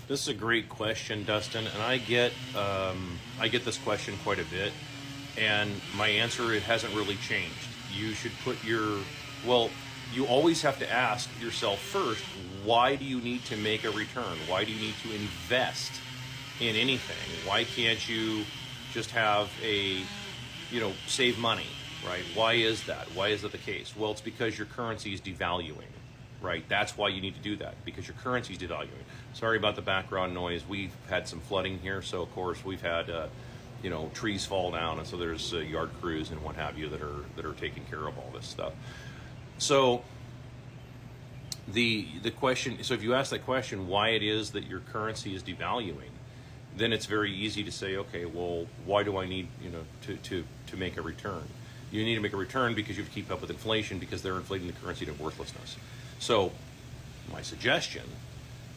This is a great question, Dustin, and I get this question quite a bit, and my answer, it hasn't really changed. You should put well, you always have to ask yourself first, why do you need to make a return? Why do you need to invest in anything? Why can't you just have save money, right? Why is that? Why is that the case? Well, it's because your currency is devaluing. Right, that's why you need to do that, because your currency is devaluing. Sorry about the background noise. We've had some flooding here, so of course we've had trees fall down, and so there's yard crews and what have you that are taking care of all this stuff. So the question, so if you ask that question, why it is that your currency is devaluing, then it's very easy to say, okay, well, why do I need to make a return? You need to make a return because you have to keep up with inflation, because they're inflating the currency to worthlessness. So my suggestion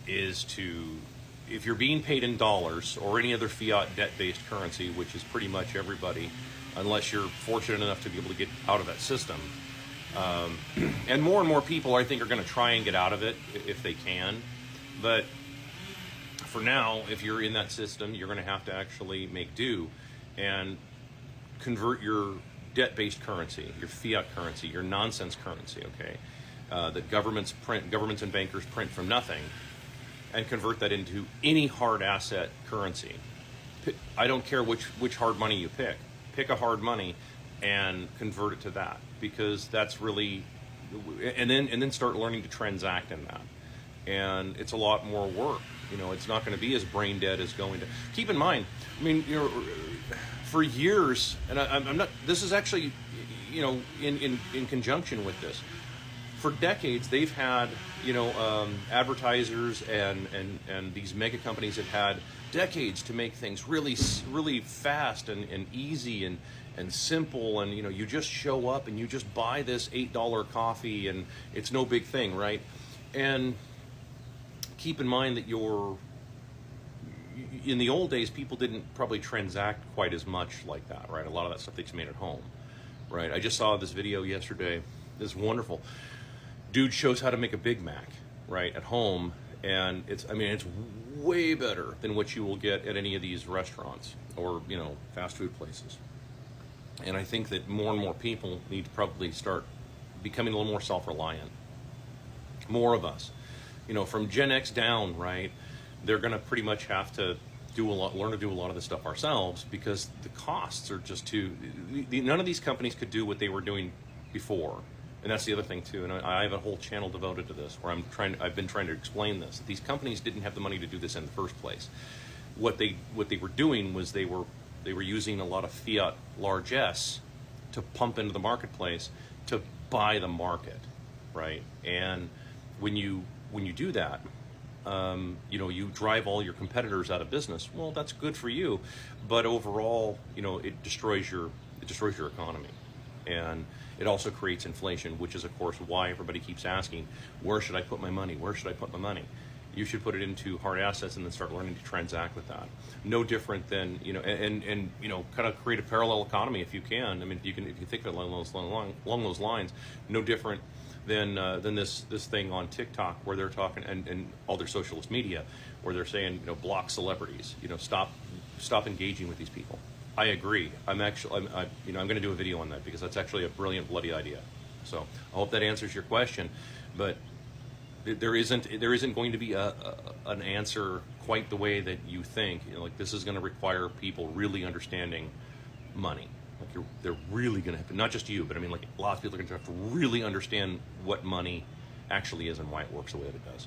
is if you're being paid in dollars or any other fiat debt-based currency, which is pretty much everybody, unless you're fortunate enough to be able to get out of that system, and more people, I think, are going to try and get out of it if they can. But for now, if you're in that system, you're going to have to actually make do and convert your debt-based currency, your fiat currency, your nonsense currency, okay, that governments and bankers print from nothing, and convert that into any hard asset currency. I don't care which hard money you pick. Pick a hard money and convert it to that, because that's really, and then start learning to transact in that. And it's a lot more work. It's not going to be as brain dead as going to. Keep in mind, for years, and I'm not. This is actually, in conjunction with this. For decades, they've had, advertisers and these mega companies have had decades to make things really, really fast and easy and simple. And, you just show up and you just buy this $8 coffee and it's no big thing, right? And keep in mind that in the old days, people didn't probably transact quite as much like that, right? A lot of that stuff they just made at home, right? I just saw this video yesterday. It's wonderful. Dude shows how to make a Big Mac, right, at home, and it's way better than what you will get at any of these restaurants or, fast food places. And I think that more and more people need to probably start becoming a little more self-reliant. More of us. From Gen X down, right, they're going to pretty much have to learn to do a lot of this stuff ourselves, because the costs are just none of these companies could do what they were doing before. And that's the other thing too. And I have a whole channel devoted to this, where I've been trying to explain this. These companies didn't have the money to do this in the first place. What they were doing was they were using a lot of fiat largesse to pump into the marketplace to buy the market, right? And when you do that, you drive all your competitors out of business. Well, that's good for you, but overall, it destroys your economy. And it also creates inflation, which is, of course, why everybody keeps asking, where should I put my money? Where should I put my money? You should put it into hard assets and then start learning to transact with that. No different than, and kind of create a parallel economy if you can. I mean, if you think of it along those lines, no different than this thing on TikTok, where they're talking, and all their socialist media, where they're saying, block celebrities, stop engaging with these people. I agree. I'm going to do a video on that, because that's actually a brilliant bloody idea. So I hope that answers your question, but there isn't going to be an answer quite the way that you think. This is going to require people really understanding money. They're really going to have to, not just you, but a lot of people are going to have to really understand what money actually is and why it works the way that it does.